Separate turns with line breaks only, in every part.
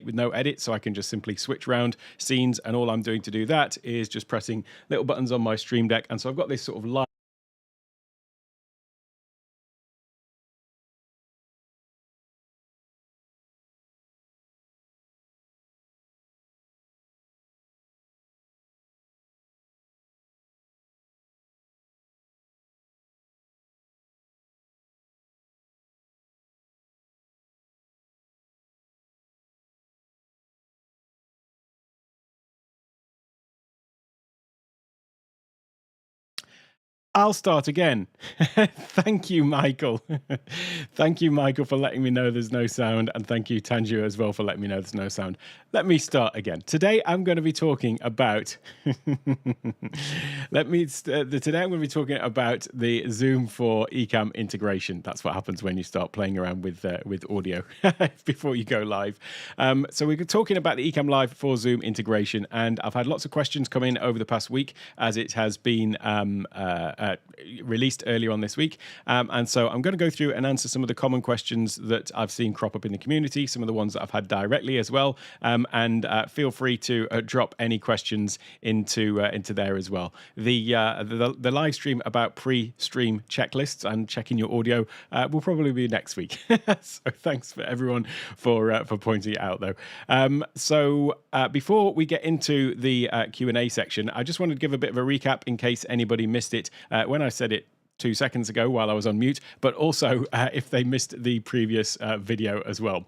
with no edit, so I can just simply switch around scenes, and all I'm doing to do that is just pressing little buttons on my Stream Deck, and so I've got this sort of live. I'll start again. Thank you, Michael. Thank you, Michael, for letting me know there's no sound. And thank you, Tanju, as well, for letting me know there's no sound. Let me start again. Today, I'm going to be talking about... Today, I'm going to be talking about the Zoom for Ecamm integration. That's what happens when you start playing around with audio before you go live. So we're talking about the Ecamm Live for Zoom integration. And I've had lots of questions come in over the past week as it has been... released earlier on this week. And so I'm going to go through and answer some of the common questions that I've seen crop up in the community, some of the ones that I've had directly as well. And feel free to drop any questions into there as well. The live stream about pre-stream checklists and checking your audio will probably be next week. So thanks for everyone for pointing it out, though. So before we get into the Q&A section, I just wanted to give a bit of a recap in case anybody missed it when I said it 2 seconds ago while I was on mute, but also if they missed the previous video as well.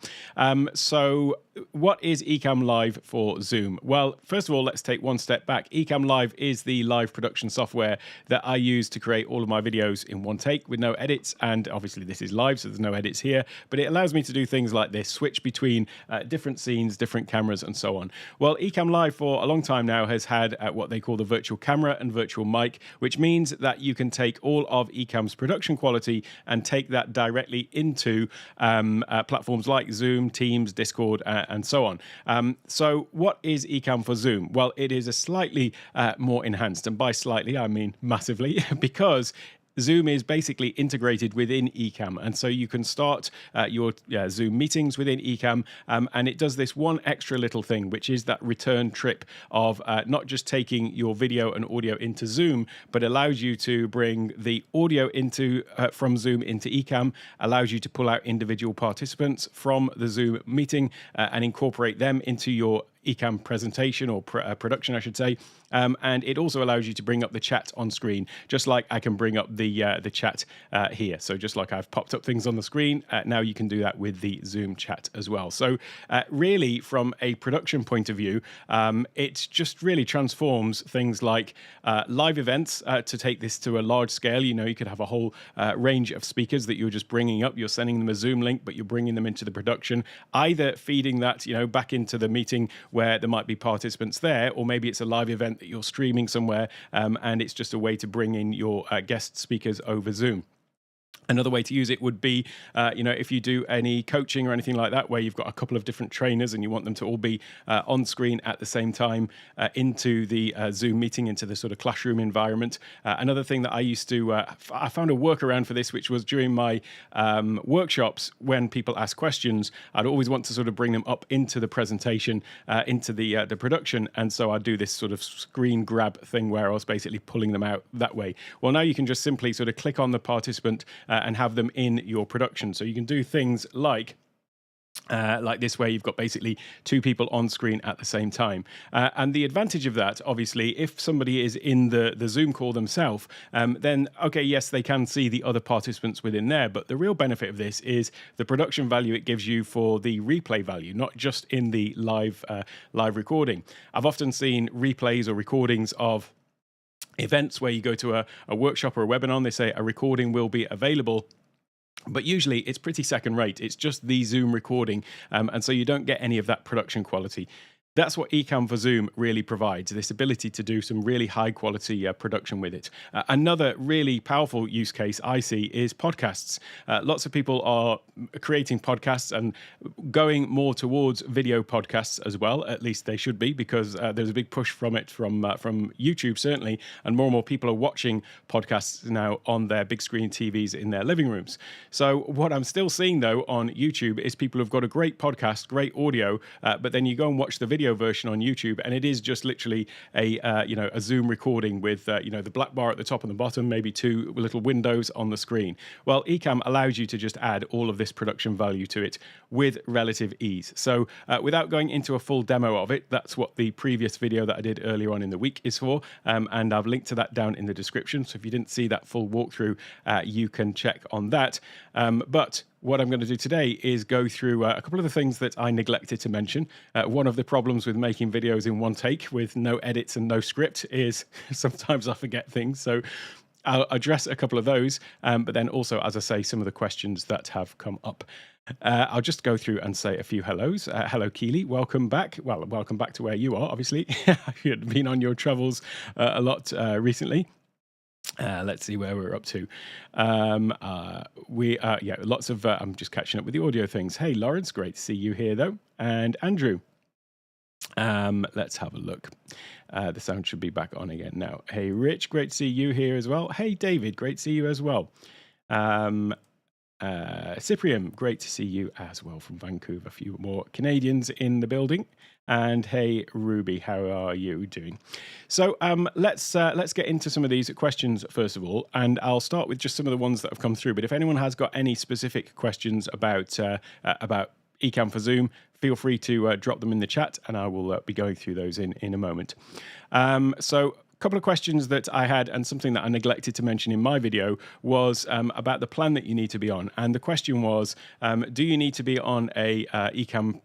So what is Ecamm Live for Zoom? Well, first of all, let's take one step back. Ecamm Live is the live production software that I use to create all of my videos in one take with no edits. And obviously this is live, so there's no edits here, but it allows me to do things like this, switch between different scenes, different cameras, and so on. Well, Ecamm Live for a long time now has had what they call the virtual camera and virtual mic, which means that you can take all of Ecamm's production quality and take that directly into platforms like Zoom, Teams, Discord, and so on. So what is Ecamm for Zoom? Well, it is a slightly more enhanced, and by slightly I mean massively, because Zoom is basically integrated within Ecamm, and so you can start your Zoom meetings within Ecamm, and it does this one extra little thing, which is that return trip of not just taking your video and audio into Zoom, but allows you to bring the audio into from Zoom into Ecamm, allows you to pull out individual participants from the Zoom meeting and incorporate them into your Ecamm presentation or production, I should say. And it also allows you to bring up the chat on screen, just like I can bring up the chat here. So just like I've popped up things on the screen, now you can do that with the Zoom chat as well. So really, from a production point of view, it just really transforms things like live events to take this to a large scale. You know, you could have a whole range of speakers that you're just bringing up. You're sending them a Zoom link, but you're bringing them into the production, either feeding that, back into the meeting where there might be participants there, or maybe it's a live event that you're streaming somewhere, and it's just a way to bring in your guest speakers over Zoom. Another way to use it would be, if you do any coaching or anything like that, where you've got a couple of different trainers and you want them to all be on screen at the same time into the Zoom meeting, into the sort of classroom environment. Another thing that I used to, I found a workaround for this, which was during my workshops, when people ask questions, I'd always want to sort of bring them up into the presentation, into the production. And so I'd do this sort of screen grab thing where I was basically pulling them out that way. Well, now you can just simply sort of click on the participant and have them in your production. So you can do things like this, where you've got basically two people on screen at the same time. And the advantage of that, obviously, if somebody is in the Zoom call themselves, then, okay, yes, they can see the other participants within there. But the real benefit of this is the production value it gives you for the replay value, not just in the live recording. I've often seen replays or recordings of events where you go to a workshop or a webinar, and they say a recording will be available, but usually it's pretty second rate. It's just the Zoom recording, and so you don't get any of that production quality. That's what Ecamm for Zoom really provides, this ability to do some really high quality production with it. Another really powerful use case I see is podcasts. Lots of people are creating podcasts and going more towards video podcasts as well. At least they should be, because there's a big push from YouTube, certainly, and more people are watching podcasts now on their big screen TVs in their living rooms. So what I'm still seeing, though, on YouTube is people who've got a great podcast, great audio, but then you go and watch the video version on YouTube, and it is just literally a Zoom recording with the black bar at the top and the bottom, maybe two little windows on the screen. Well, Ecamm allows you to just add all of this production value to it with relative ease. So without going into a full demo of it, that's what the previous video that I did earlier on in the week is for, and I've linked to that down in the description. So if you didn't see that full walkthrough, you can check on that. But what I'm going to do today is go through a couple of the things that I neglected to mention. One of the problems with making videos in one take with no edits and no script is sometimes I forget things. So I'll address a couple of those, but then also, as I say, some of the questions that have come up. I'll just go through and say a few hellos. Hello, Keely. Welcome back. Well, welcome back to where you are, obviously. You've been on your travels a lot recently. Let's see where we're up to. Lots of, I'm just catching up with the audio things. Hey, Lawrence, great to see you here, though. And Andrew. Let's have a look. The sound should be back on again now. Hey, Rich, great to see you here as well. Hey, David, great to see you as well. Cyprian, great to see you as well from Vancouver. A few more Canadians in the building. And hey, Ruby, how are you doing? So let's get into some of these questions first of all, and I'll start with just some of the ones that have come through. But if anyone has got any specific questions about Ecamm for Zoom, feel free to drop them in the chat, and I will be going through those in a moment. So a couple of questions that I had, and something that I neglected to mention in my video was about the plan that you need to be on. And the question was, do you need to be on a Ecamm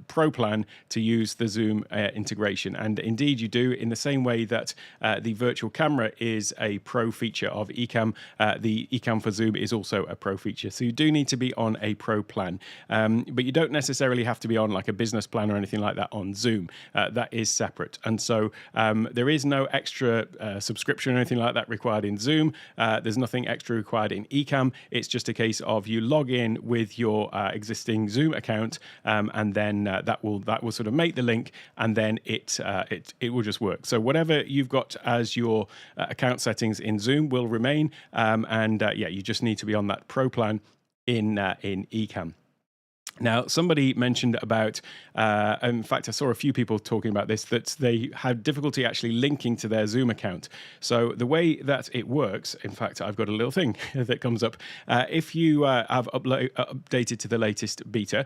Pro plan to use the Zoom integration? And indeed you do, in the same way that the virtual camera is a pro feature of Ecamm, the Ecamm for Zoom is also a pro feature. So you do need to be on a pro plan, but you don't necessarily have to be on like a business plan or anything like that on Zoom. That is separate. And so there is no extra subscription or anything like that required in Zoom. There's nothing extra required in Ecamm. It's just a case of you log in with your existing Zoom account, and then that will sort of make the link, and then it will just work. So whatever you've got as your account settings in Zoom will remain, you just need to be on that pro plan in Ecamm. Now, somebody mentioned about, in fact, I saw a few people talking about this, that they had difficulty actually linking to their Zoom account. So the way that it works, in fact, I've got a little thing that comes up. If you have updated to the latest beta,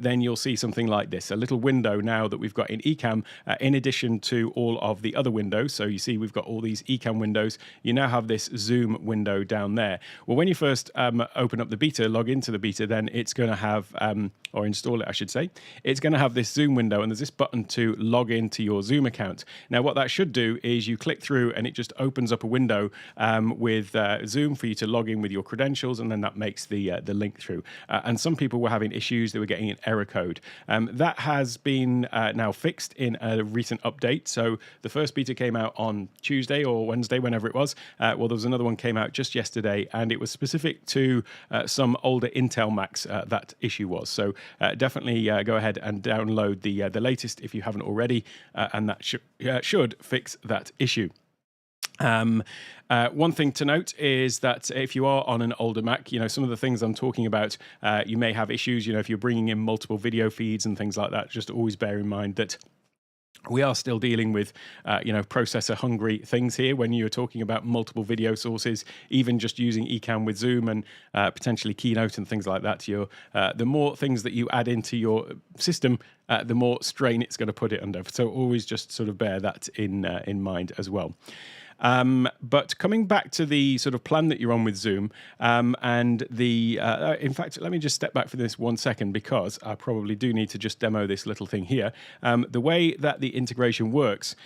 then you'll see something like this, a little window now that we've got in Ecamm, in addition to all of the other windows. So you see we've got all these Ecamm windows. You now have this Zoom window down there. Well, when you first open up the beta, log into the beta, then it's going to have... or install it, I should say, it's going to have this Zoom window, and there's this button to log into your Zoom account. Now, what that should do is you click through, and it just opens up a window with Zoom for you to log in with your credentials, and then that makes the link through. And some people were having issues; they were getting an error code. That has been now fixed in a recent update. So the first beta came out on Tuesday or Wednesday, whenever it was. Well, there was another one came out just yesterday, and it was specific to some older Intel Macs. That issue was. So definitely go ahead and download the latest if you haven't already, and that should fix that issue. One thing to note is that if you are on an older Mac, some of the things I'm talking about, you may have issues. If you're bringing in multiple video feeds and things like that, just always bear in mind that we are still dealing with, processor-hungry things here when you're talking about multiple video sources, even just using Ecamm with Zoom and potentially Keynote and things like that. The more things that you add into your system, the more strain it's going to put it under. So always just sort of bear that in mind as well. But coming back to the sort of plan that you're on with Zoom, and in fact, let me just step back for this 1 second, because I probably do need to just demo this little thing here. The way that the integration works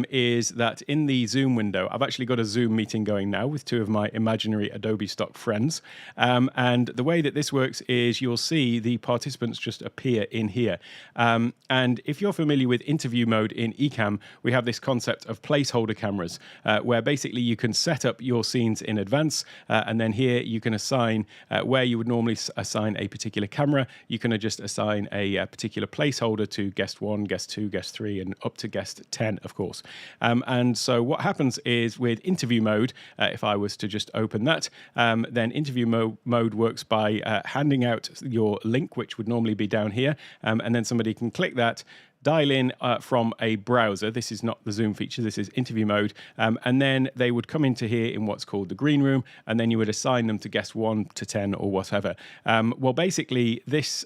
is that in the Zoom window, I've actually got a Zoom meeting going now with two of my imaginary Adobe stock friends. And the way that this works is you'll see the participants just appear in here. And if you're familiar with interview mode in Ecamm, we have this concept of placeholder cameras, where basically you can set up your scenes in advance, and then here you can assign where you would normally assign a particular camera. You can just assign a particular placeholder to guest 1, guest 2, guest 3, and up to guest 10, of course. And so what happens is with interview mode, if I was to just open that, then interview mode works by handing out your link, which would normally be down here, and then somebody can click that, dial in from a browser. This is not the Zoom feature, this is interview mode. And then they would come into here in what's called the green room, and then you would assign them to guest 1 to 10 or whatever. Well, basically, this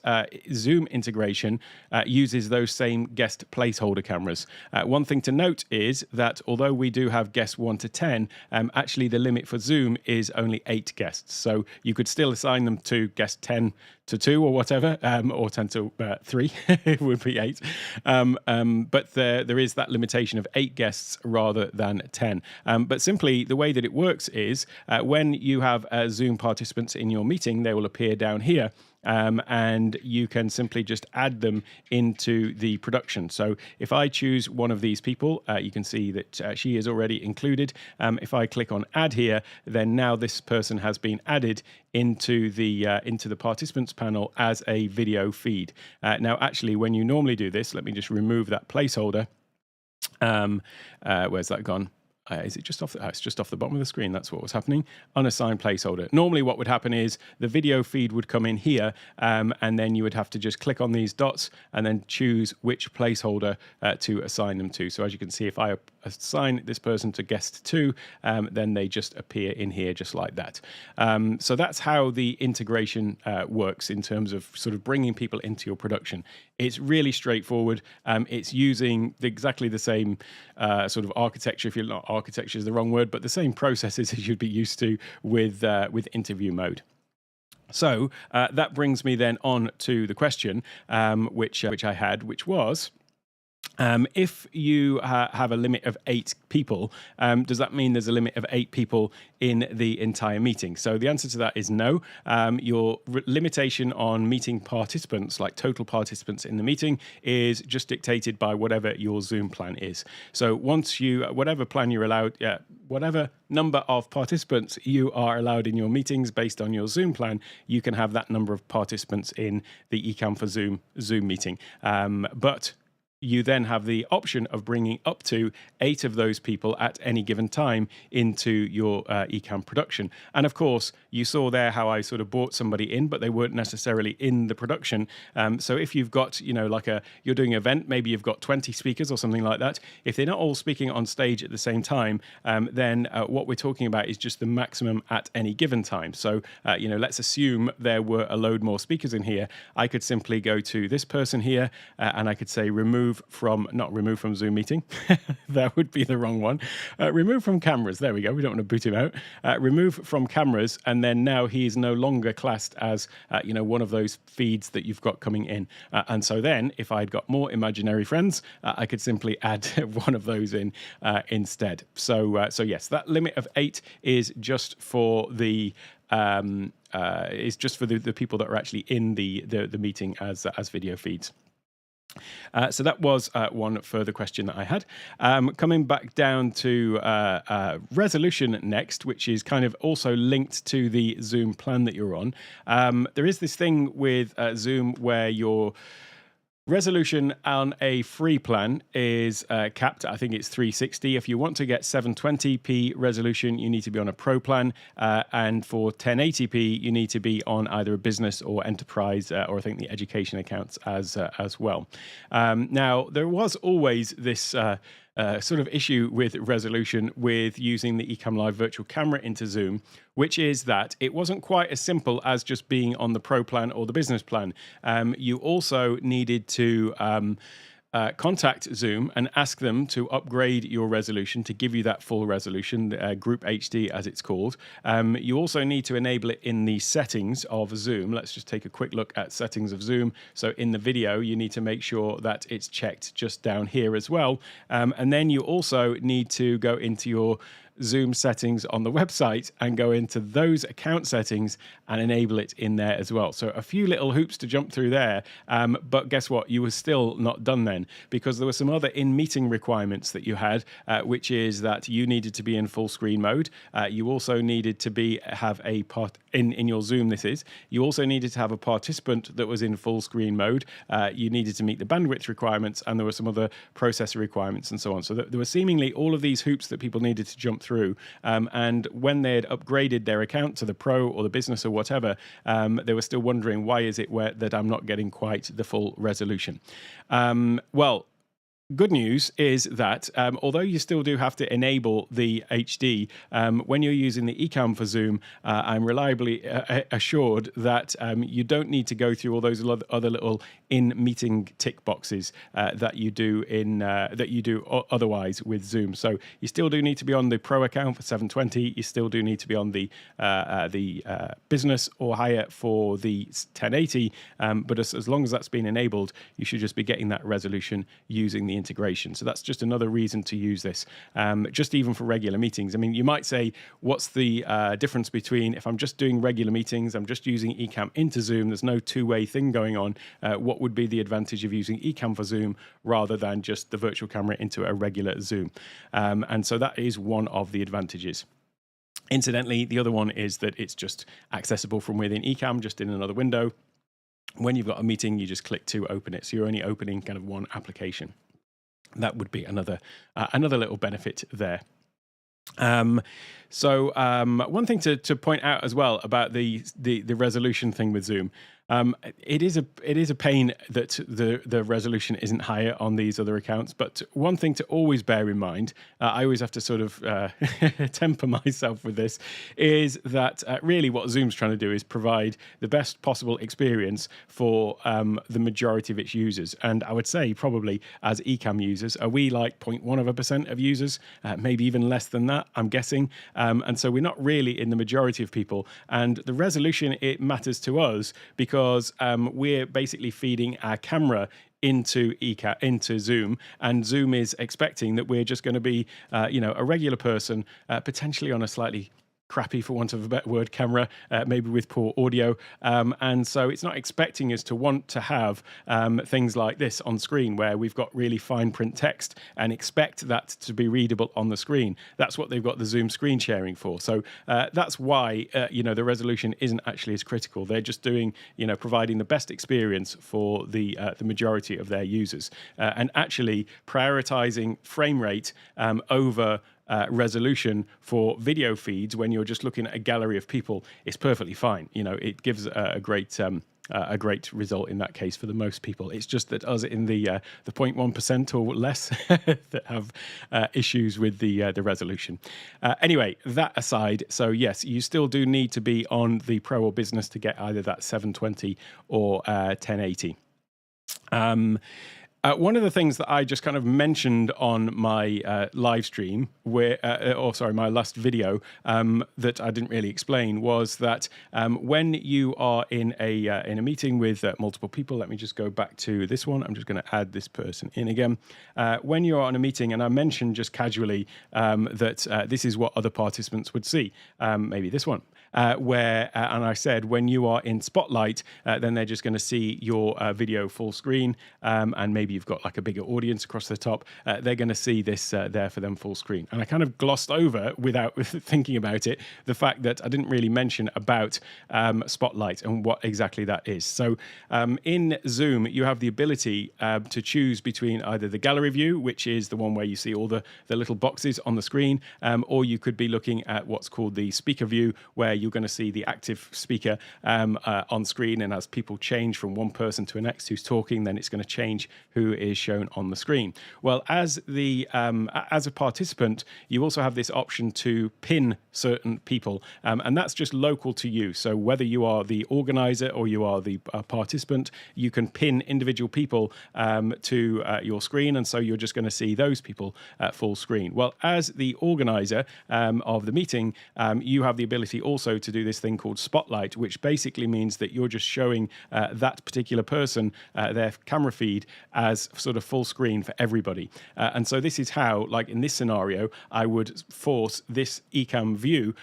Zoom integration uses those same guest placeholder cameras. One thing to note is that although we do have guests 1 to 10, actually the limit for Zoom is only 8 guests. So you could still assign them to guest 10 to 2 or whatever, or 10 to 3, it would be 8. But there is that limitation of 8 guests rather than 10. But simply the way that it works is when you have Zoom participants in your meeting, they will appear down here. And you can simply just add them into the production. So if I choose one of these people, you can see that she is already included. If I click on add here, then now this person has been added into the participants panel as a video feed. Now, actually, when you normally do this, let me just remove that placeholder. Where's that gone? Is it just off? It's just off the bottom of the screen. That's what was happening. Unassigned placeholder. Normally what would happen is the video feed would come in here, and then you would have to just click on these dots and then choose which placeholder to assign them to. So as you can see, if I assign this person to guest 2, then they just appear in here just like that. So that's how the integration works in terms of sort of bringing people into your production. It's really straightforward. It's using exactly the same sort of architecture, if you're not, architecture is the wrong word, but the same processes as you'd be used to with interview mode. So that brings me then on to the question which I had, which was, if you have a limit of 8 people, does that mean there's a limit of 8 people in the entire meeting? So the answer to that is no. Your limitation on meeting participants, like total participants in the meeting, is just dictated by whatever your Zoom plan is. So once whatever plan you're allowed, whatever number of participants you are allowed in your meetings based on your Zoom plan, you can have that number of participants in the Ecamm for Zoom meeting. But you then have the option of bringing up to 8 of those people at any given time into your Ecamm production. And of course, you saw there how I sort of brought somebody in, but they weren't necessarily in the production. So if you've got, like you're doing an event, maybe you've got 20 speakers or something like that. If they're not all speaking on stage at the same time, then what we're talking about is just the maximum at any given time. So, let's assume there were a load more speakers in here. I could simply go to this person here, and I could say not remove from Zoom meeting. That would be the wrong one. Remove from cameras. There we go. We don't want to boot him out. Remove from cameras, and then now he's no longer classed as one of those feeds that you've got coming in. And so then, if I'd got more imaginary friends, I could simply add one of those in instead. So yes, that limit of 8 is just for the the people that are actually in the meeting as video feeds. So that was one further question that I had. Coming back down to resolution next, which is kind of also linked to the Zoom plan that you're on. There is this thing with Zoom where your resolution on a free plan is capped. I think it's 360. If you want to get 720p resolution, you need to be on a pro plan. And for 1080p, you need to be on either a business or enterprise, or I think the education accounts as well. Now, there was always this sort of issue with resolution with using the Ecamm Live virtual camera into Zoom, which is that it wasn't quite as simple as just being on the pro plan or the business plan. You also needed to contact Zoom and ask them to upgrade your resolution to give you that full resolution, Group HD as it's called. You also need to enable it in the settings of Zoom. Let's just take a quick look at settings of Zoom. So in the video, you need to make sure that it's checked just down here as well. And then you also need to go into your Zoom settings on the website and go into those account settings and enable it in there as well. So a few little hoops to jump through there, but guess what? You were still not done then, because there were some other in-meeting requirements that you had, which is that you needed to be in full screen mode. You also needed to have a part in your Zoom. You also needed to have a participant that was in full screen mode. You needed to meet the bandwidth requirements, and there were some other processor requirements and so on. So there were seemingly all of these hoops that people needed to jump through, and when they had upgraded their account to the Pro or the Business or whatever, they were still wondering, why is it that I'm not getting quite the full resolution? Well, good news is that although you still do have to enable the HD, when you're using the Ecamm for Zoom, I'm reliably assured that you don't need to go through all those other little in-meeting tick boxes that you do otherwise with Zoom. So you still do need to be on the Pro account for 720. You still do need to be on the Business or higher for the 1080. But as long as that's been enabled, you should just be getting that resolution using the integration. So that's just another reason to use this, just even for regular meetings. I mean, you might say, what's the difference between if I'm just doing regular meetings, I'm just using Ecamm into Zoom, there's no two-way thing going on. What would be the advantage of using Ecamm for Zoom rather than just the virtual camera into a regular Zoom? And so that is one of the advantages. Incidentally, the other one is that it's just accessible from within Ecamm, just in another window. When you've got a meeting, you just click to open it. So you're only opening kind of one application. That would be another little benefit there. So one thing to point out as well about the resolution thing with Zoom, it is a pain that the resolution isn't higher on these other accounts. But one thing to always bear in mind, I always have to sort of temper myself with this, is that really what Zoom's trying to do is provide the best possible experience for the majority of its users. And I would say probably as Ecamm users, are we like 0.1% of users, maybe even less than that, I'm guessing. And so we're not really in the majority of people. And the resolution, it matters to us because we're basically feeding our camera into Zoom, and Zoom is expecting that we're just going to be, a regular person, potentially on a slightly crappy, for want of a better word, camera, maybe with poor audio. And so it's not expecting us to want to have things like this on screen where we've got really fine print text and expect that to be readable on the screen. That's what they've got the Zoom screen sharing for. So that's why, the resolution isn't actually as critical. They're just doing, providing the best experience for the majority of their users, and actually prioritizing frame rate over resolution for video feeds when you're just looking at a gallery of people is perfectly fine. It gives a great result in that case for the most people. It's just that us in the 0.1% or less that have issues with the resolution. Anyway, that aside, so yes, you still do need to be on the Pro or Business to get either that 720 or 1080. One of the things that I just kind of mentioned on my live stream, my last video, that I didn't really explain, was that when you are in a meeting with multiple people, let me just go back to this one. I'm just going to add this person in again. When you're on a meeting, and I mentioned just casually that this is what other participants would see, maybe this one. And I said, when you are in Spotlight, then they're just going to see your video full screen, and maybe you've got like a bigger audience across the top. They're going to see this there for them full screen. And I kind of glossed over, without thinking about it, the fact that I didn't really mention about Spotlight and what exactly that is. So in Zoom, you have the ability to choose between either the gallery view, which is the one where you see all the little boxes on the screen, or you could be looking at what's called the speaker view, where you're going to see the active speaker on screen, and as people change from one person to the next who's talking, then it's going to change who who is shown on the screen. Well, as a participant, you also have this option to pin certain people, and that's just local to you. So whether you are the organizer or you are the participant, you can pin individual people to your screen, and so you're just going to see those people full screen. Well, as the organizer of the meeting, you have the ability also to do this thing called Spotlight, which basically means that you're just showing that particular person their camera feed as sort of full screen for everybody. And so this is how, like in this scenario, I would force this Ecamm view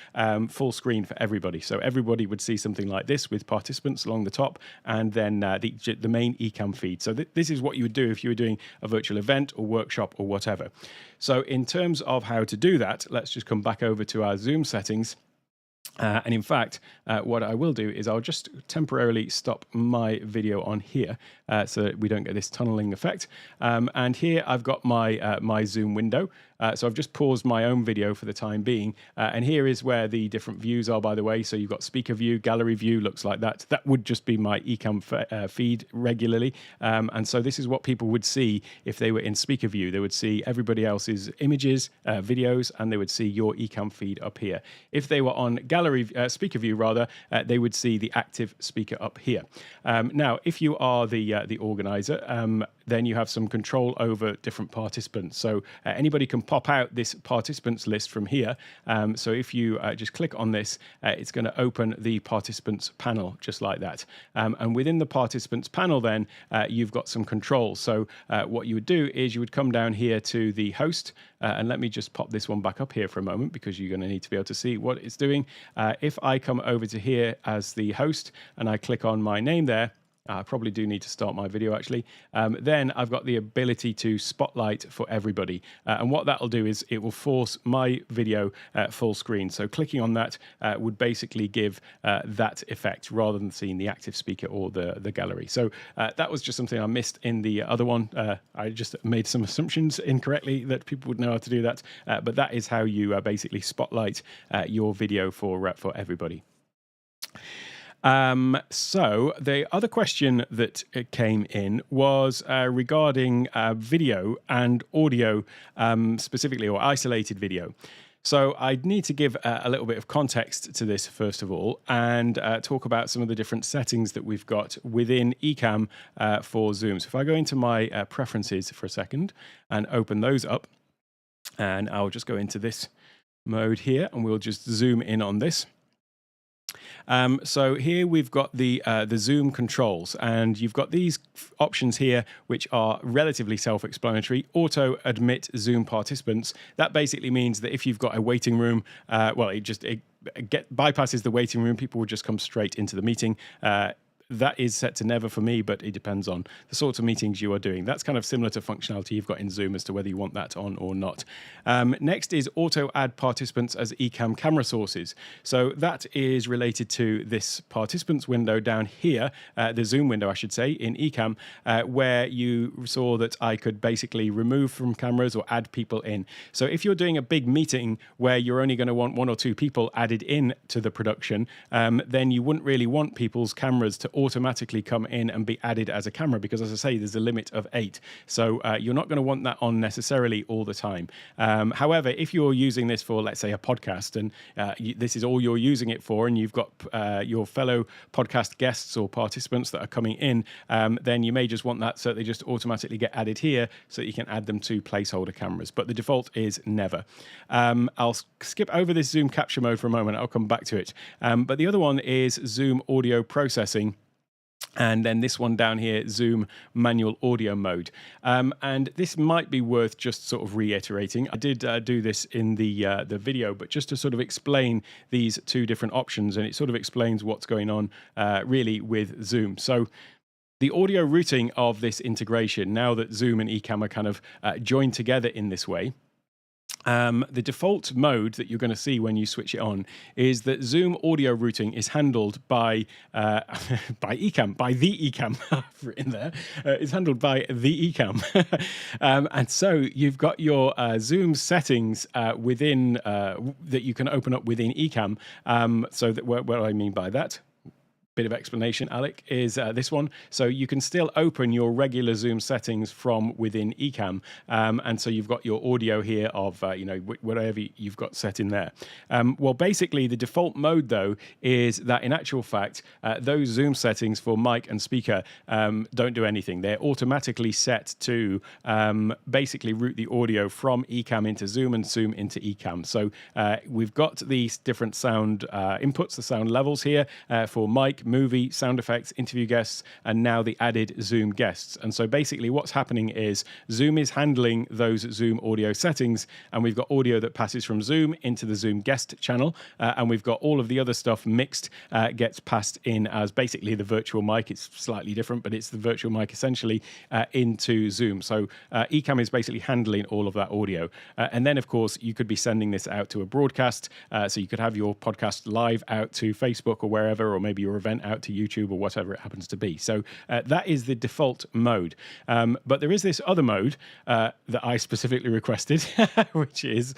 full screen for everybody. So everybody would see something like this with participants along the top, and then the main Ecamm feed. So this is what you would do if you were doing a virtual event or workshop or whatever. So in terms of how to do that, let's just come back over to our Zoom settings. And in fact, what I will do is I'll just temporarily stop my video on here so that we don't get this tunneling effect. And here I've got my Zoom window. So I've just paused my own video for the time being. And here is where the different views are, by the way. So you've got speaker view, gallery view, looks like that. That would just be my Ecamm feed regularly. And so this is what people would see if they were in speaker view. They would see everybody else's images, videos, and they would see your Ecamm feed up here. If they were on speaker view rather, they would see the active speaker up here. Now, if you are the organizer, then you have some control over different participants. So anybody can pop out this participants list from here. So if you just click on this, it's going to open the participants panel just like that. And within the participants panel, then you've got some controls. So what you would do is you would come down here to the host, and let me just pop this one back up here for a moment because you're going to need to be able to see what it's doing. If I come over to here as the host and I click on my name there, I probably do need to start my video actually. Then I've got the ability to spotlight for everybody. And what that'll do is it will force my video full screen. So clicking on that would basically give that effect rather than seeing the active speaker or the gallery. So that was just something I missed in the other one. I just made some assumptions incorrectly that people would know how to do that. But that is how you basically spotlight your video for everybody. So the other question that came in was regarding video and audio specifically, or isolated video. So I need to give a little bit of context to this first of all, and talk about some of the different settings that we've got within Ecamm for Zoom. So if I go into my preferences for a second and open those up, and I'll just go into this mode here, and we'll just zoom in on this. So here we've got the Zoom controls, and you've got these options here which are relatively self-explanatory. Auto admit Zoom participants. That basically means that if you've got a waiting room, well, it bypasses the waiting room. People will just come straight into the meeting. That is set to never for me, but it depends on the sorts of meetings you are doing. That's kind of similar to functionality you've got in Zoom as to whether you want that on or not. Next is auto add participants as Ecamm camera sources. So that is related to this participants window down here, the Zoom window, I should say, in Ecamm, where you saw that I could basically remove from cameras or add people in. So if you're doing a big meeting where you're only going to want 1 or 2 people added in to the production, then you wouldn't really want people's cameras to automatically come in and be added as a camera, because as I say, there's a limit of 8. So you're not going to want that on necessarily all the time. However, if you're using this for, let's say, a podcast, and this is all you're using it for, and you've got your fellow podcast guests or participants that are coming in, then you may just want that so they just automatically get added here so that you can add them to placeholder cameras. But the default is never. I'll skip over this Zoom capture mode for a moment. I'll come back to it. But the other one is Zoom audio processing. And then this one down here, Zoom manual audio mode. And this might be worth just sort of reiterating. I did do this in the video, but just to sort of explain these 2 different options, and it sort of explains what's going on really with Zoom. So the audio routing of this integration, now that Zoom and Ecamm are kind of joined together in this way, the default mode that you're going to see when you switch it on is that Zoom audio routing is handled by Ecamm, by the Ecamm. I've written there. It's handled by the Ecamm. And so you've got your Zoom settings within that you can open up within Ecamm. So that what I mean by that, bit of explanation, Alec, is this one. So you can still open your regular Zoom settings from within Ecamm. And so you've got your audio here of, whatever you've got set in there. Well, basically, the default mode, though, is that in actual fact, those Zoom settings for mic and speaker don't do anything. They're automatically set to basically route the audio from Ecamm into Zoom and Zoom into Ecamm. So we've got these different sound inputs, the sound levels here for mic, movie, sound effects, interview guests, and now the added Zoom guests. And so basically what's happening is Zoom is handling those Zoom audio settings, and we've got audio that passes from Zoom into the Zoom guest channel, and we've got all of the other stuff mixed, gets passed in as basically the virtual mic. It's slightly different, but it's the virtual mic essentially into Zoom. So Ecamm is basically handling all of that audio. And then, of course, you could be sending this out to a broadcast. So you could have your podcast live out to Facebook or wherever, or maybe your event out to YouTube or whatever it happens to be. So that is the default mode. But there is this other mode that I specifically requested, which is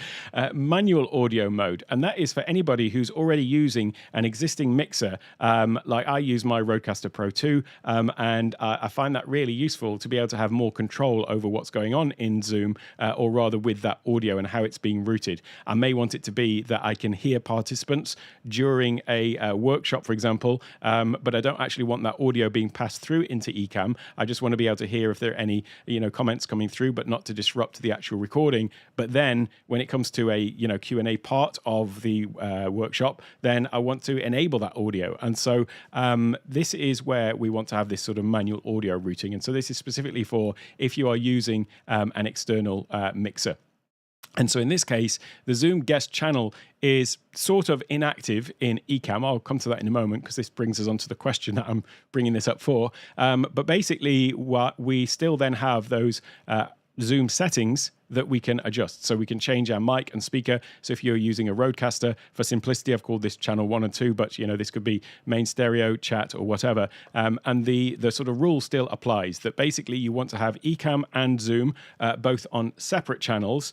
manual audio mode. And that is for anybody who's already using an existing mixer. Like I use my Rodecaster Pro 2, and I find that really useful to be able to have more control over what's going on in Zoom, or rather with that audio and how it's being routed. I may want it to be that I can hear participants during a workshop, for example, but I don't actually want that audio being passed through into Ecamm. I just want to be able to hear if there are any comments coming through, but not to disrupt the actual recording. But then when it comes to a Q&A part of the workshop, then I want to enable that audio. And so this is where we want to have this sort of manual audio routing. And so this is specifically for if you are using an external mixer. And so in this case, the Zoom guest channel is sort of inactive in Ecamm. I'll come to that in a moment because this brings us on to the question that I'm bringing this up for. But basically, we still then have those Zoom settings that we can adjust. So we can change our mic and speaker. So if you're using a Rodecaster, for simplicity, I've called this channel 1 and 2, but this could be main stereo, chat, or whatever. And the sort of rule still applies that basically you want to have Ecamm and Zoom both on separate channels,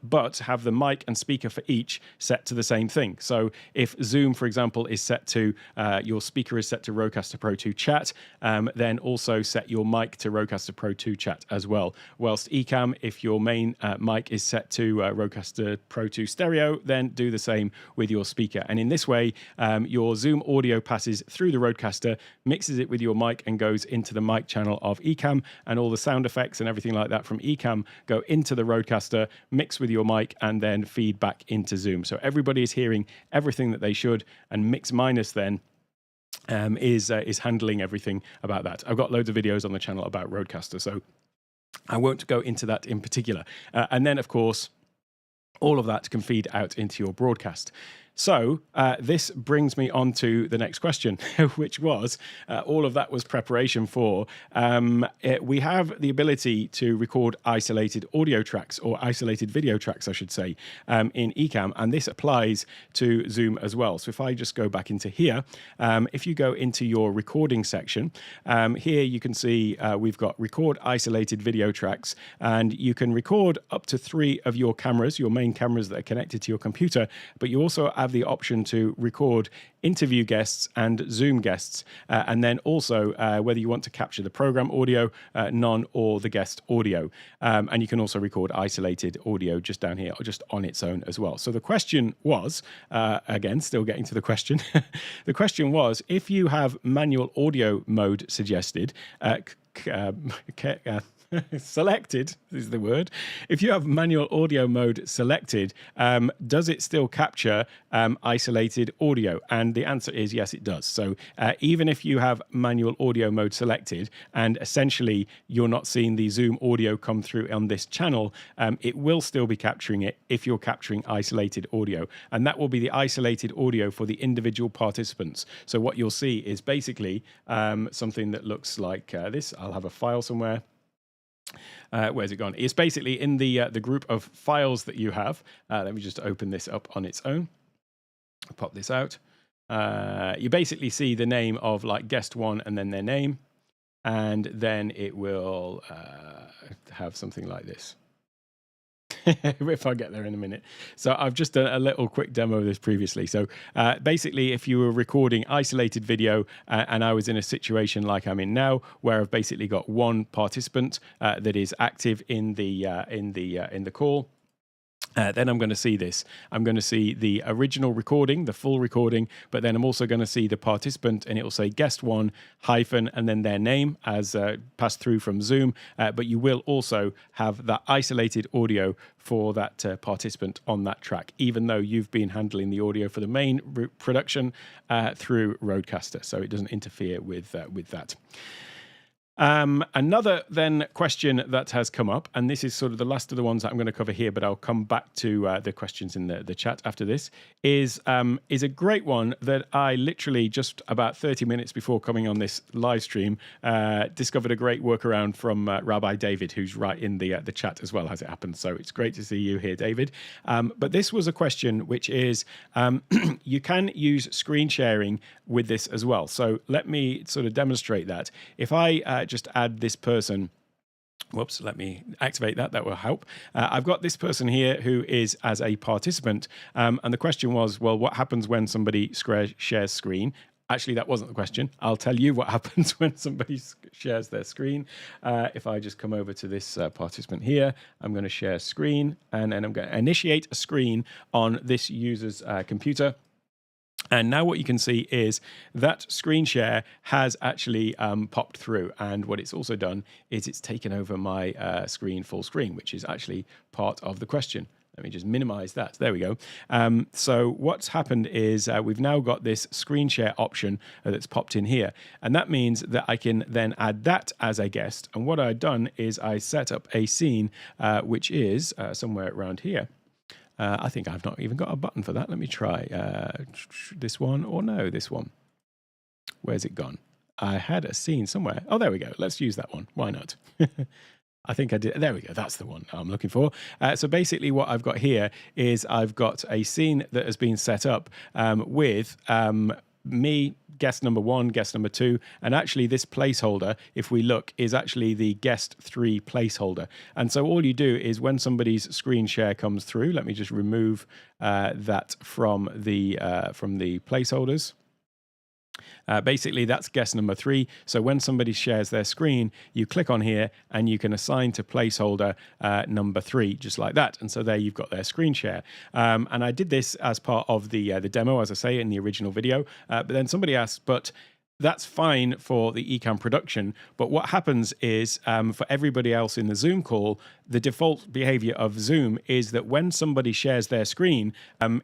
but have the mic and speaker for each set to the same thing. So if Zoom, for example, is set to, your speaker is set to Rodecaster Pro 2 chat, then also set your mic to Rodecaster Pro 2 chat as well. Whilst Ecamm, if your main mic is set to Rodecaster Pro 2 stereo, then do the same with your speaker. And in this way, your Zoom audio passes through the Rodecaster, mixes it with your mic, and goes into the mic channel of Ecamm, and all the sound effects and everything like that from Ecamm go into the Rodecaster, mix with your mic, and then feed back into Zoom. So everybody is hearing everything that they should, and Mix Minus then is handling everything about that. I've got loads of videos on the channel about Rodecaster, so I won't go into that in particular. And then, of course, all of that can feed out into your broadcast. So this brings me on to the next question, which was, all of that was preparation for, we have the ability to record isolated audio tracks, or isolated video tracks, I should say, in Ecamm, and this applies to Zoom as well. So if I just go back into here, if you go into your recording section, here you can see we've got record isolated video tracks, and you can record up to 3 of your cameras, your main cameras that are connected to your computer, but you also have the option to record interview guests and Zoom guests, and then also whether you want to capture the program audio, none, or the guest audio. And you can also record isolated audio just down here, or just on its own as well. So the question was, again, still getting to the question, the question was, if you have manual audio mode suggested, selected is the word. If you have manual audio mode selected, does it still capture isolated audio? And the answer is yes, it does. So even if you have manual audio mode selected, and essentially you're not seeing the Zoom audio come through on this channel, it will still be capturing it if you're capturing isolated audio. And that will be the isolated audio for the individual participants. So what you'll see is basically something that looks like this. I'll have a file somewhere. Where's it gone? It's basically in the group of files that you have. Let me just open this up on its own. Pop this out. You basically see the name of like guest 1 and then their name, and then it will have something like this. if I get there in a minute. So I've just done a little quick demo of this previously. So basically, if you were recording isolated video and I was in a situation like I'm in now, where I've basically got one participant that is active in the call. Then I'm going to see this. I'm going to see the original recording, the full recording, but then I'm also going to see the participant, and it will say guest one hyphen and then their name as passed through from Zoom. But you will also have that isolated audio for that participant on that track, even though you've been handling the audio for the main production through Rodecaster, so it doesn't interfere with that. Another then question that has come up, and this is sort of the last of the ones that I'm going to cover here, but I'll come back to the questions in the chat after this, is a great one that I literally just about 30 minutes before coming on this live stream discovered a great workaround from Rabbi David, who's right in the chat as well, as it happens. So it's great to see you here, David. But this was a question which is you can use screen sharing with this as well. So let me sort of demonstrate that. If I just add this person. Whoops, let me activate that. That will help. I've got this person here who is as a participant. And the question was, well, what happens when somebody shares screen? Actually, that wasn't the question. I'll tell you what happens when somebody shares their screen. If I just come over to this participant here, I'm going to share screen, and then I'm going to initiate a screen on this user's computer. And now what you can see is that screen share has actually popped through. And what it's also done is it's taken over my screen full screen, which is actually part of the question. Let me just minimize that. There we go. So what's happened is we've now got this screen share option that's popped in here. And that means that I can then add that as a guest. And what I've done is I set up a scene, which is somewhere around here. I think I've not even got a button for that. Let me try this one, or no, this one. Where's it gone? I had a scene somewhere. Oh, there we go. Let's use that one. Why not? I think I did. There we go. That's the one I'm looking for. So basically what I've got here is I've got a scene that has been set up with me, guest number one, guest number two, and actually this placeholder, if we look, is actually the guest 3 placeholder. And so all you do is when somebody's screen share comes through, let me just remove that from the placeholders. Basically, that's guest number 3. So when somebody shares their screen, you click on here and you can assign to placeholder number 3, just like that. And so there you've got their screen share. And I did this as part of the demo, as I say, in the original video. But then somebody asked, but that's fine for the Ecamm production, but what happens is for everybody else in the Zoom call, the default behavior of Zoom is that when somebody shares their screen,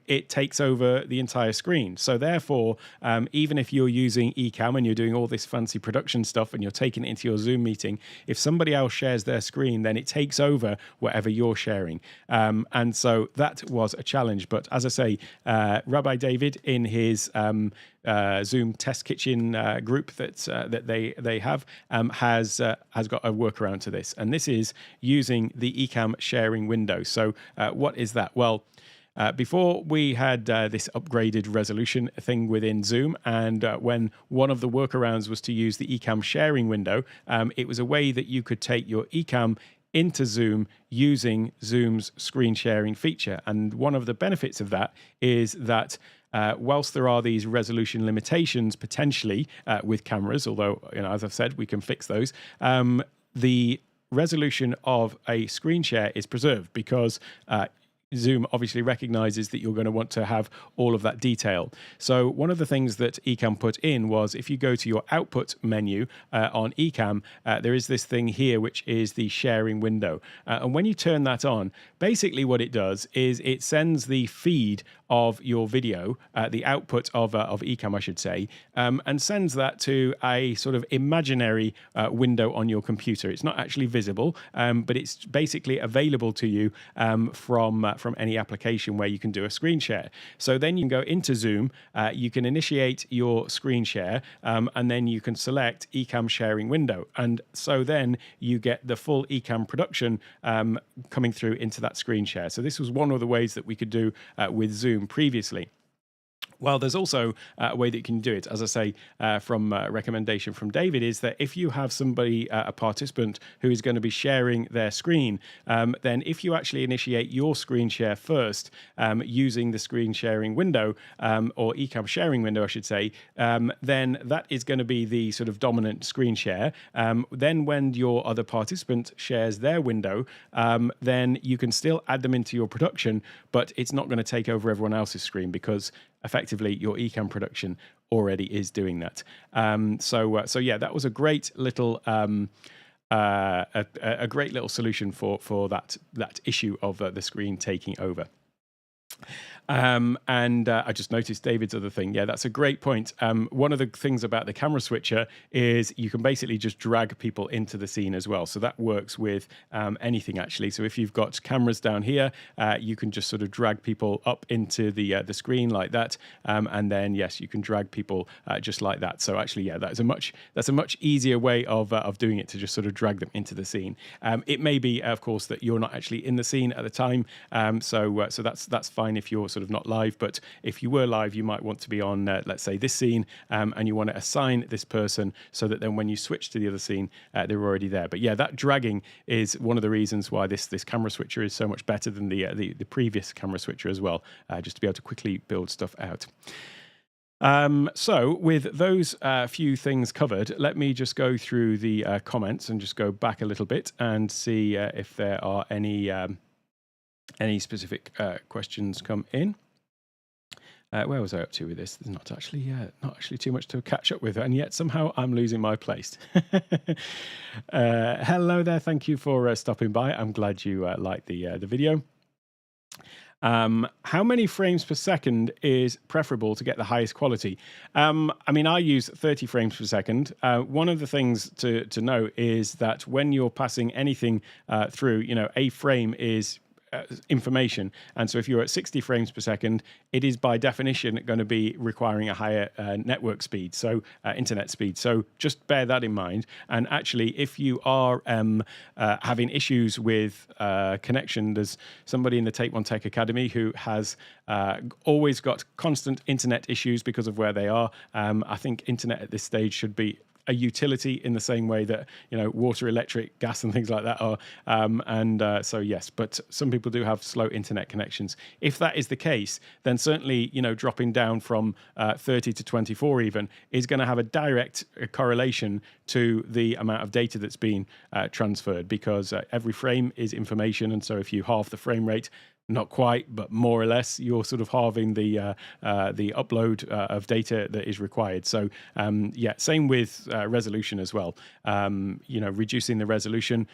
it takes over the entire screen. So therefore, even if you're using Ecamm and you're doing all this fancy production stuff and you're taking it into your Zoom meeting, if somebody else shares their screen, then it takes over whatever you're sharing. And so that was a challenge. But as I say, Rabbi David in his Zoom test kitchen group that they have has got a workaround to this, and this is using the Ecamm sharing window. So what is that? Well, before we had this upgraded resolution thing within Zoom, and when one of the workarounds was to use the Ecamm sharing window, it was a way that you could take your Ecamm into Zoom using Zoom's screen sharing feature. And one of the benefits of that is that whilst there are these resolution limitations potentially with cameras, although, as I've said, we can fix those, the resolution of a screen share is preserved because Zoom obviously recognizes that you're going to want to have all of that detail. So one of the things that Ecamm put in was if you go to your output menu on Ecamm, there is this thing here, which is the sharing window. And when you turn that on, basically what it does is it sends the feed of your video, the output of Ecamm, I should say, and sends that to a sort of imaginary window on your computer. It's not actually visible, but it's basically available to you from any application where you can do a screen share. So then you can go into Zoom, you can initiate your screen share, and then you can select Ecamm sharing window. And so then you get the full Ecamm production coming through into that screen share. So this was one of the ways that we could do with Zoom previously. Well, there's also a way that you can do it. As I say, from a recommendation from David, is that if you have somebody, a participant, who is going to be sharing their screen, then if you actually initiate your screen share first using the screen sharing window, or Ecamm sharing window, I should say, then that is going to be the sort of dominant screen share. Then when your other participant shares their window, then you can still add them into your production, but it's not going to take over everyone else's screen, because effectively your Ecamm production already is doing that. So yeah, that was a great little a great little solution for that issue of the screen taking over. And I just noticed David's other thing. Yeah, that's a great point. One of the things about the camera switcher is you can basically just drag people into the scene as well. So that works with anything, actually. So if you've got cameras down here, you can just sort of drag people up into the screen like that. And then, yes, you can drag people just like that. So actually, yeah, that's a much easier way of doing it, to just sort of drag them into the scene. It may be, of course, that you're not actually in the scene at the time. So that's fine if you're sort of not live, but if you were live, you might want to be on, let's say, this scene, and you want to assign this person so that then when you switch to the other scene, they're already there. But yeah, that dragging is one of the reasons why this camera switcher is so much better than the previous camera switcher as well, just to be able to quickly build stuff out. So with those few things covered, let me just go through the comments and just go back a little bit and see if there are any specific questions come in. Where was I up to with this? There's not actually too much to catch up with, and yet somehow I'm losing my place. Hello there, thank you for stopping by. I'm glad you liked the video. How many frames per second is preferable to get the highest quality? I mean, I use 30 frames per second. One of the things to know is that when you're passing anything through, a frame is information, and so if you're at 60 frames per second, it is by definition going to be requiring a higher network speed, so internet speed. So just bear that in mind. And actually, if you are having issues with connection, there's somebody in the Take One Tech Academy who has always got constant internet issues because of where they are. I think internet at this stage should be a utility in the same way that water, electric, gas and things like that are, so yes, but some people do have slow internet connections. If that is the case, then certainly dropping down from 30 to 24 even is going to have a direct correlation to the amount of data that's being transferred, because every frame is information, and so if you halve the frame rate, not quite, but more or less, you're sort of halving the upload of data that is required. So yeah, same with resolution as well. Reducing the resolution,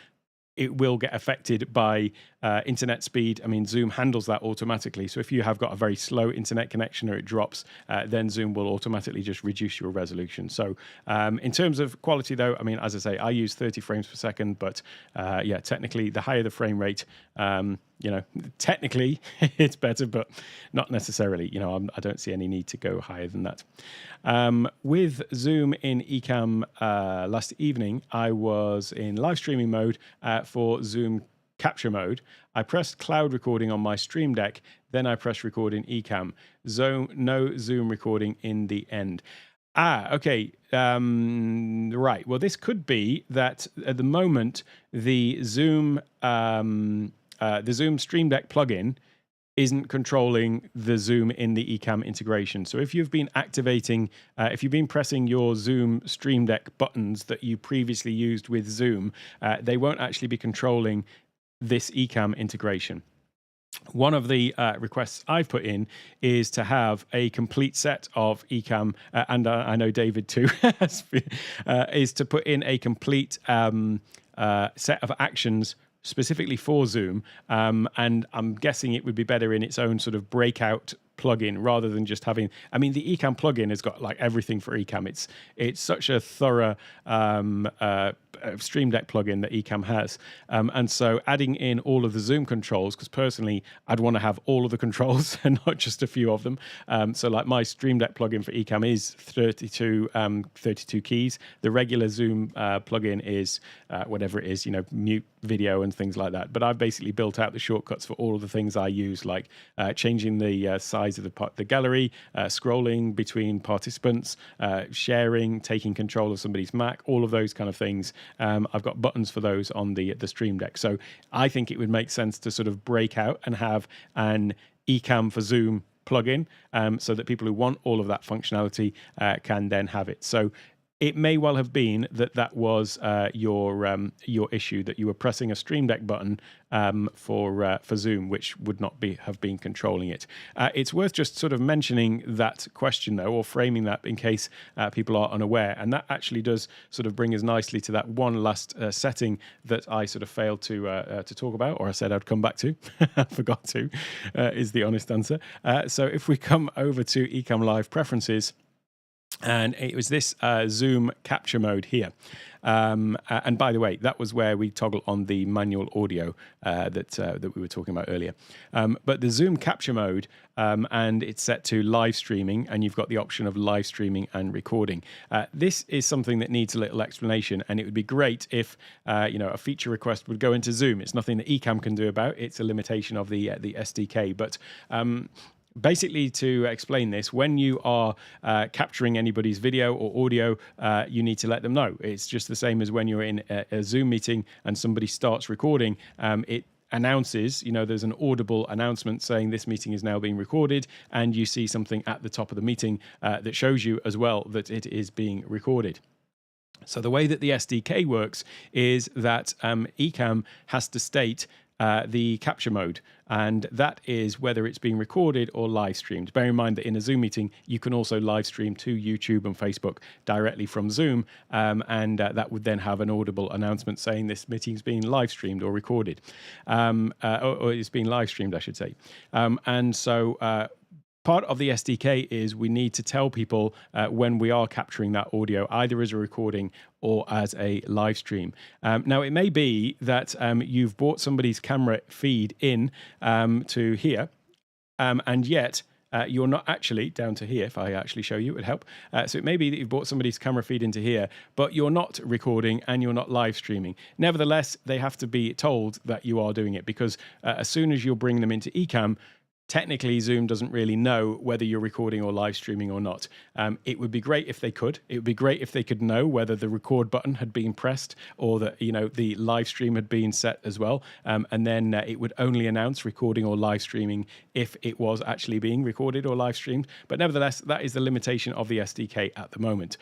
it will get affected by internet speed. I mean, Zoom handles that automatically. So if you have got a very slow internet connection or it drops, then Zoom will automatically just reduce your resolution. So in terms of quality, though, I mean, as I say, I use 30 frames per second, but yeah, technically, the higher the frame rate, technically it's better, but not necessarily. I don't see any need to go higher than that. With Zoom in Ecamm last evening, I was in live streaming mode for Zoom capture mode. I pressed cloud recording on my Stream Deck, then I pressed record in Ecamm. No Zoom recording in the end. Okay. Right. Well, this could be that at the moment the Zoom Stream Deck plugin isn't controlling the Zoom in the Ecamm integration. So if you've been if you've been pressing your Zoom Stream Deck buttons that you previously used with Zoom, they won't actually be controlling this Ecamm integration. One of the requests I've put in is to have a complete set of Ecamm, and I know David too, is to put in a complete set of actions specifically for Zoom, and I'm guessing it would be better in its own sort of breakout plugin rather than just having. I mean, the Ecamm plugin has got like everything for Ecamm. It's such a thorough Stream Deck plugin that Ecamm has, and so adding in all of the Zoom controls, because personally I'd want to have all of the controls and not just a few of them. So like my Stream Deck plugin for Ecamm is 32 keys. The regular Zoom plugin is whatever it is, mute video and things like that. But I've basically built out the shortcuts for all of the things I use, like changing the size size of the gallery, scrolling between participants, sharing, taking control of somebody's Mac, all of those kind of things. I've got buttons for those on the Stream Deck. So I think it would make sense to sort of break out and have an Ecamm for Zoom plugin, so that people who want all of that functionality can then have it. So it may well have been that was your issue, that you were pressing a Stream Deck button for Zoom, which would not have been controlling it. It's worth just sort of mentioning that question though, or framing that in case people are unaware, and that actually does sort of bring us nicely to that one last setting that I sort of failed to talk about, or I said I'd come back to. I forgot to, is the honest answer. So if we come over to Ecamm Live Preferences, and it was this Zoom capture mode here. And by the way, that was where we toggle on the manual audio that we were talking about earlier. But the Zoom capture mode, and it's set to live streaming, and you've got the option of live streaming and recording. This is something that needs a little explanation, and it would be great if a feature request would go into Zoom. It's nothing that Ecamm can do about. It's a limitation of the SDK, but basically, to explain this, when you are capturing anybody's video or audio, you need to let them know. It's just the same as when you're in a Zoom meeting and somebody starts recording. It announces, there's an audible announcement saying this meeting is now being recorded, and you see something at the top of the meeting that shows you as well that it is being recorded. So the way that the SDK works is that Ecamm has to state the capture mode, and that is whether it's being recorded or live streamed. Bear in mind that in a Zoom meeting, you can also live stream to YouTube and Facebook directly from Zoom, and that would then have an audible announcement saying this meeting is being live streamed or recorded, or it's being live streamed, I should say. And so part of the SDK is we need to tell people when we are capturing that audio, either as a recording or as a live stream. Now, it may be that you've brought somebody's camera feed in to here, and yet you're not actually down to here. If I actually show you, it would help. So it may be that you've brought somebody's camera feed into here, but you're not recording and you're not live streaming. Nevertheless, they have to be told that you are doing it, because as soon as you'll bring them into Ecamm, technically, Zoom doesn't really know whether you're recording or live streaming or not. It would be great if they could. It would be great if they could know whether the record button had been pressed or that the live stream had been set as well. And then it would only announce recording or live streaming if it was actually being recorded or live streamed. But nevertheless, that is the limitation of the SDK at the moment.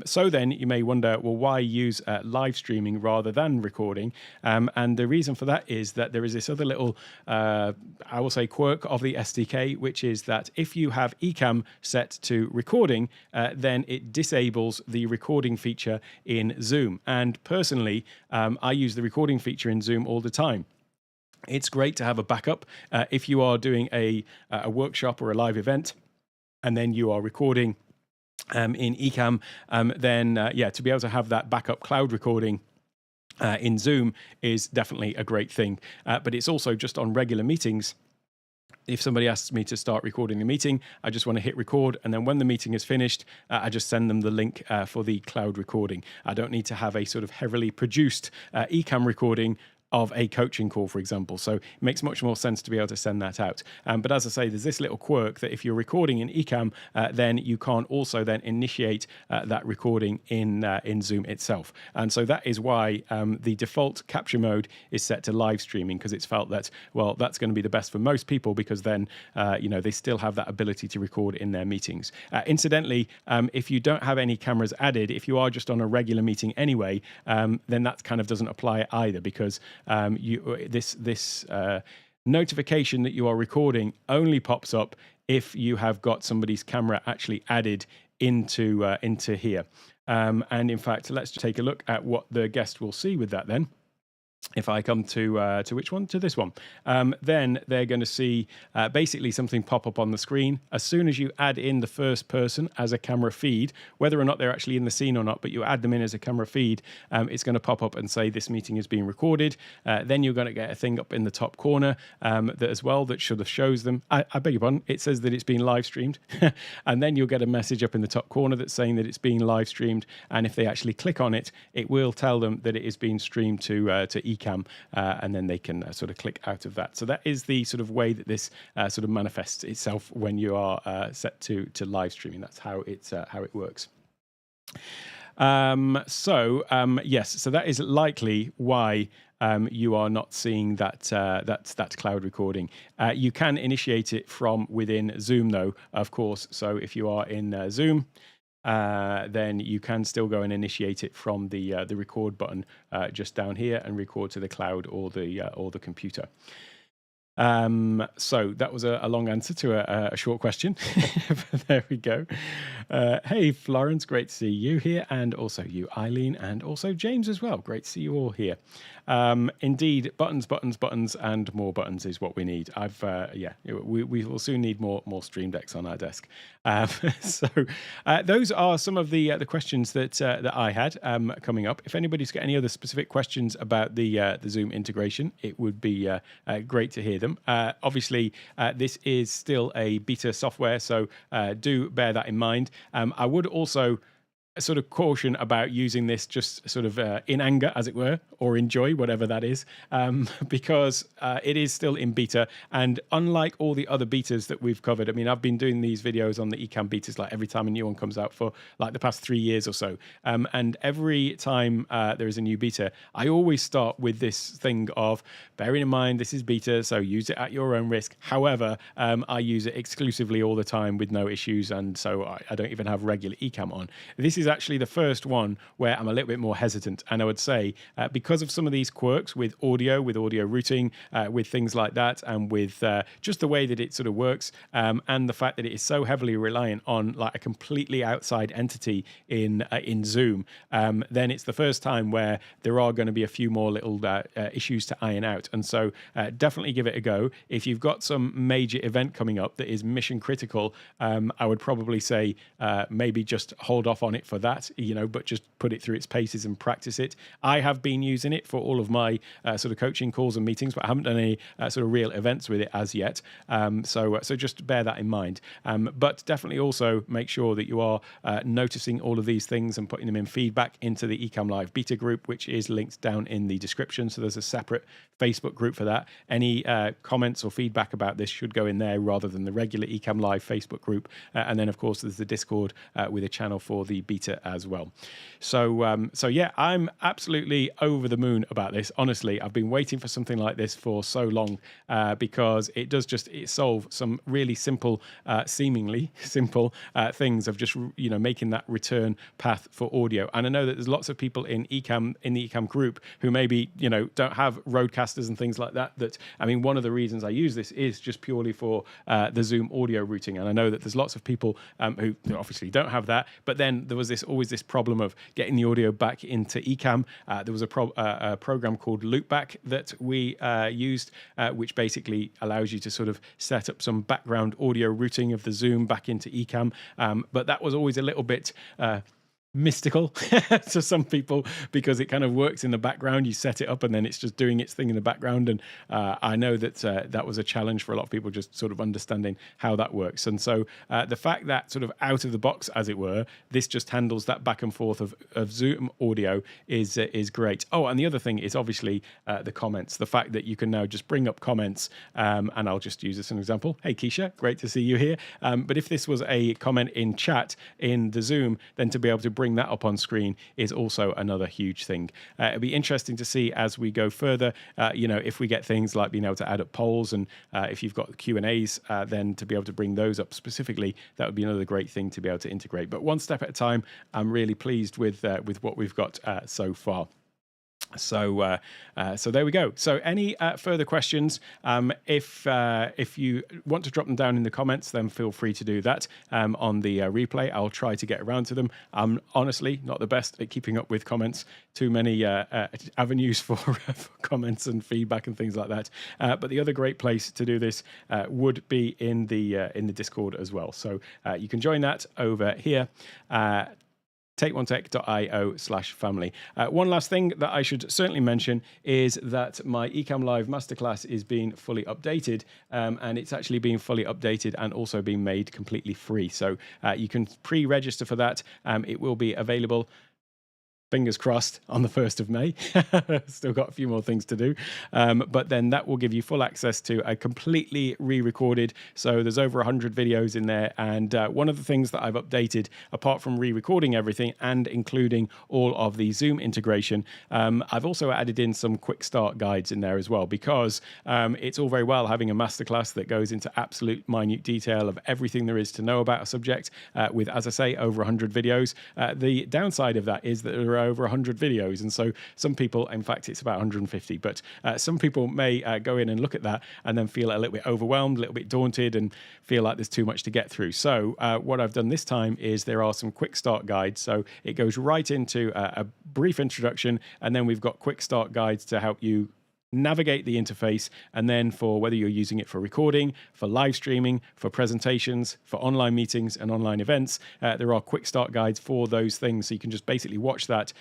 So then you may wonder, well, why use live streaming rather than recording? And the reason for that is that there is this other little, I will say, quirk of the SDK, which is that if you have Ecamm set to recording, then it disables the recording feature in Zoom. And personally, I use the recording feature in Zoom all the time. It's great to have a backup if you are doing a workshop or a live event, and then you are recording in Ecamm, then to be able to have that backup cloud recording in Zoom is definitely a great thing. But it's also just on regular meetings. If somebody asks me to start recording the meeting, I just want to hit record, and then when the meeting is finished, I just send them the link for the cloud recording. I don't need to have a sort of heavily produced Ecamm recording of a coaching call, for example. So it makes much more sense to be able to send that out. But as I say, there's this little quirk that if you're recording in Ecamm, then you can't also then initiate that recording in Zoom itself. And so that is why the default capture mode is set to live streaming, because it's felt that, well, that's going to be the best for most people, because then, they still have that ability to record in their meetings. Incidentally, if you don't have any cameras added, if you are just on a regular meeting anyway, then that kind of doesn't apply either, because this notification that you are recording only pops up if you have got somebody's camera actually added into here. And in fact, let's take a look at what the guest will see with that then. If I come to which one? To this one. Then they're going to see basically something pop up on the screen. As soon as you add in the first person as a camera feed, whether or not they're actually in the scene or not, but you add them in as a camera feed, it's going to pop up and say this meeting is being recorded. Then you're going to get a thing up in the top corner that as well that sort of shows them. I beg your pardon. It says that it's being live streamed. And then you'll get a message up in the top corner that's saying that it's being live streamed. And if they actually click on it, it will tell them that it is being streamed to Ecamm, and then they can sort of click out of that. So that is the sort of way that this sort of manifests itself when you are set to live streaming. That's how it works. Yes, so that is likely why you are not seeing that cloud recording. You can initiate it from within Zoom, though, of course. So if you are in Zoom, then you can still go and initiate it from the record button just down here and record to the cloud or the computer. So that was a long answer to a short question. There we go. Hey, Florence, great to see you here, and also you, Eileen, and also James as well. Great to see you all here. Indeed, buttons, and more buttons is what we need. We will soon need more Stream Decks on our desk. Those are some of the questions that I had coming up. If anybody's got any other specific questions about the Zoom integration, it would be great to hear them. Obviously, this is still a beta software, so do bear that in mind. I would also sort of caution about using this just sort of in anger, as it were, or in joy, whatever that is, because it is still in beta. And unlike all the other betas that we've covered, I mean, I've been doing these videos on the Ecamm betas like every time a new one comes out for like the past 3 years or so. And every time there is a new beta, I always start with this thing of bearing in mind this is beta, so use it at your own risk. However, I use it exclusively all the time with no issues, and so I don't even have regular Ecamm on. This is actually the first one where I'm a little bit more hesitant, and I would say because of some of these quirks with audio routing, with things like that, and with just the way that it sort of works, and the fact that it is so heavily reliant on like a completely outside entity in Zoom, then it's the first time where there are going to be a few more little issues to iron out. And so definitely give it a go. If you've got some major event coming up that is mission critical, I would probably say maybe just hold off on it for that, but just put it through its paces and practice it. I have been using it for all of my sort of coaching calls and meetings, but I haven't done any sort of real events with it as yet. So just bear that in mind. But definitely also make sure that you are noticing all of these things and putting them in feedback into the Ecamm Live Beta group, which is linked down in the description. So there's a separate Facebook group for that. Any comments or feedback about this should go in there rather than the regular Ecamm Live Facebook group. And then, of course, there's the Discord with a channel for the beta as well. So yeah, I'm absolutely over the moon about this. Honestly, I've been waiting for something like this for so long because it does it solve some really simple, seemingly simple things of just making that return path for audio. And I know that there's lots of people in the Ecamm group who maybe don't have roadcasters and things like that. I mean, one of the reasons I use this is just purely for the Zoom audio routing. And I know that there's lots of people who obviously don't have that. But then there was always this problem of getting the audio back into Ecamm. There was a program called Loopback that we used, which basically allows you to sort of set up some background audio routing of the Zoom back into Ecamm. But that was always a little bit mystical to some people because it kind of works in the background. You set it up and then it's just doing its thing in the background. And I know that that was a challenge for a lot of people, just sort of understanding how that works. And so the fact that sort of out of the box, as it were, this just handles that back and forth of Zoom audio is great. Oh, and the other thing is obviously the comments. The fact that you can now just bring up comments, and I'll just use this as an example. Hey, Keisha, great to see you here. But if this was a comment in chat in the Zoom, then to be able to bring that up on screen is also another huge thing. It'll be interesting to see as we go further, if we get things like being able to add up polls, and if you've got Q&As, then to be able to bring those up specifically, that would be another great thing to be able to integrate. But one step at a time, I'm really pleased with what we've got so far. So there we go. So any further questions, if you want to drop them down in the comments, then feel free to do that on the replay. I'll try to get around to them. I'm honestly not the best at keeping up with comments. Too many avenues for comments and feedback and things like that. But the other great place to do this would be in the Discord as well. So you can join that over here. TakeOneTech.io/family. One last thing that I should certainly mention is that my Ecamm Live Masterclass is being fully updated, and it's actually being fully updated and also being made completely free. So you can pre-register for that. It will be available fingers crossed, on the 1st of May. Still got a few more things to do. But then that will give you full access to a completely re-recorded. So there's over 100 videos in there. And one of the things that I've updated, apart from re-recording everything and including all of the Zoom integration, I've also added in some quick start guides in there as well, because it's all very well having a masterclass that goes into absolute minute detail of everything there is to know about a subject with, as I say, over 100 videos. The downside of that is that there are over 100 videos, and so some people, in fact it's about 150, but some people may go in and look at that and then feel a little bit overwhelmed, a little bit daunted, and feel like there's too much to get through. So what I've done this time is there are some quick start guides. So it goes right into a brief introduction, and then we've got quick start guides to help you navigate the interface, and then for whether you're using it for recording, for live streaming, for presentations, for online meetings and online events, there are quick start guides for those things, so you can just basically watch that.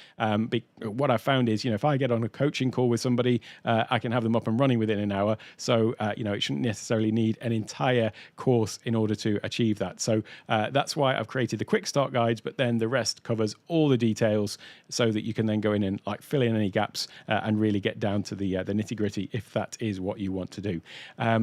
What I found is, if I get on a coaching call with somebody, I can have them up and running within an hour. So it shouldn't necessarily need an entire course in order to achieve that. So that's why I've created the quick start guides, but then the rest covers all the details so that you can then go in and fill in any gaps and really get down to the nitty-gritty if that is what you want to do.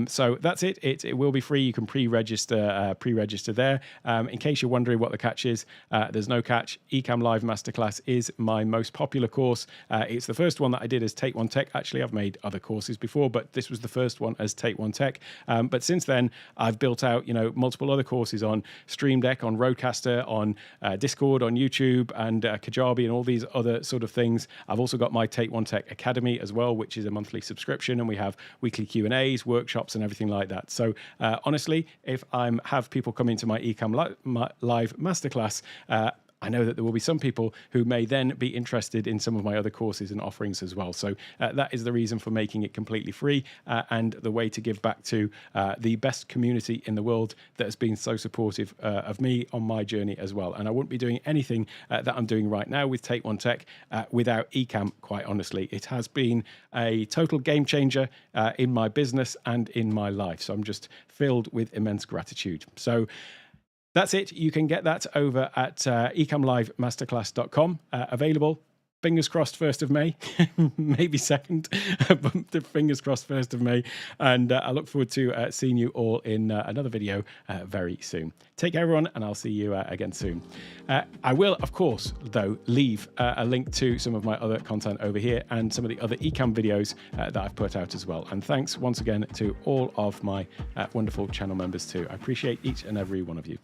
So that's it. It will be free. You can pre-register there. In case you're wondering what the catch is, there's no catch. Ecamm Live Masterclass is my most popular course. It's the first one that I did as Take One Tech. Actually, I've made other courses before, but this was the first one as Take One Tech. But since then, I've built out multiple other courses on Stream Deck, on Rodecaster, on Discord, on YouTube, and Kajabi, and all these other sort of things. I've also got my Take One Tech Academy as well, which is a monthly subscription, and we have weekly Q&As, workshops, and everything like that. So honestly, if I have people come into my Ecamm Live Masterclass, I know that there will be some people who may then be interested in some of my other courses and offerings as well. So that is the reason for making it completely free, and the way to give back to the best community in the world that has been so supportive of me on my journey as well. And I wouldn't be doing anything that I'm doing right now with Take One Tech without Ecamm, quite honestly. It has been a total game changer in my business and in my life. So I'm just filled with immense gratitude. So that's it. You can get that over at ecammlivemasterclass.com. Available, fingers crossed, 1st of May, maybe 2nd, but fingers crossed 1st of May. And I look forward to seeing you all in another video very soon. Take care, everyone, and I'll see you again soon. I will, of course, though, leave a link to some of my other content over here and some of the other Ecamm videos that I've put out as well. And thanks once again to all of my wonderful channel members too. I appreciate each and every one of you.